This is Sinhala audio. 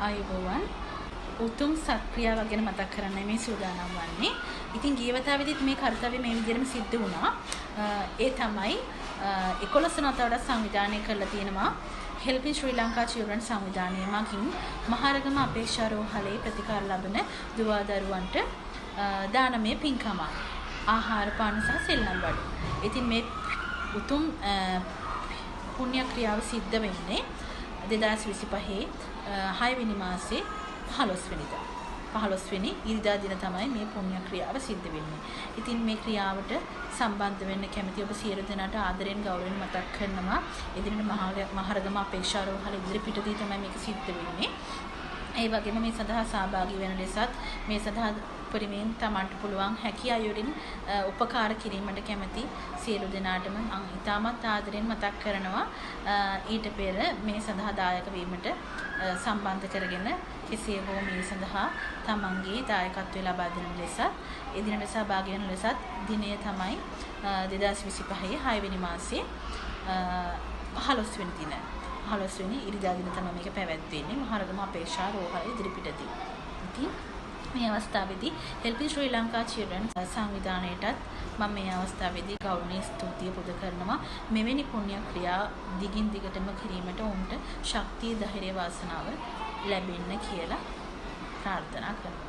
ආයුබෝවන් උතුම් සත්ක්‍රියාවක් ගැන මතක් කරන්න මේ සූදානම් වන්නේ. ඉතින් ගිය වතාවේදීත් මේ කාර්යය මේ විදිහටම සිද්ධ වුණා. ඒ තමයි 11 වතාවට සංවිධානය කරලා තියෙනවා Helping Sri Lanka Children සංවිධානය මගින් මහරගම අපේක්ෂා රෝහලේ ප්‍රතිකාර ලබන දුවා දරුවන්ට දානමය පින්කම ආහාර පාන සහ සෙල්ලම් බඩු. ඉතින් මේ උතුම් පුණ්‍ය ක්‍රියාව සිද්ධ වෙන්නේ 2025 6 වෙනි මාසේ 15 වෙනිදා. 15 වෙනි ඉරිදා දින තමයි මේ පුණ්‍ය ක්‍රියාව සිද්ධ වෙන්නේ. ඉතින් මේ ක්‍රියාවට සම්බන්ධ වෙන්න කැමති ඔබ සියලු දෙනාට ආදරෙන් ගෞරවයෙන් මතක් කරනවා. එදිනෙට මහරගම අපේක්ෂා රෝහල ඉදිරිපිටදී තමයි මේක සිද්ධ වෙන්නේ. ඒ වගේම මේ සඳහා සහභාගී වෙන ලෙසත් මේ සඳහා පරිමේන් තමන්ට පුළුවන් හැකි අයුරින් උපකාර කිරීමට කැමති සියලු දෙනාටම ඉතාමත් ආදරෙන් මතක් කරනවා. ඊට පෙර මේ සඳහා දායක වීමට සම්බන්ධ කරගෙන කෙසේ හෝ මේ සඳහා තමන්ගේ දායකත්වය ලබා දෙන ලෙසත් එදිනට සහභාගී වෙන ලෙසත් දිනය තමයි 2025 6 වෙනි මාසේ 15 වෙනි දින. 15 වෙනි ඉරිදා දින තමයි මේක පැවැත්වෙන්නේ මහරගම අපේක්ෂා රෝහල ඉදිරිපිටදී. ඉතින් මේ අවස්ථාවේදී Helping Sri Lanka Children සංවිධානයටත් මම මේ අවස්ථාවේදී ගෞරවනීය ස්තුතිය පුද කරනවා. මෙවැනි පුණ්‍ය ක්‍රියා දිගින් දිගටම කිරීමට උන්ට ශක්තිය ධෛර්ය වාසනාව ලැබෙන්න කියලා ප්‍රාර්ථනා කරනවා.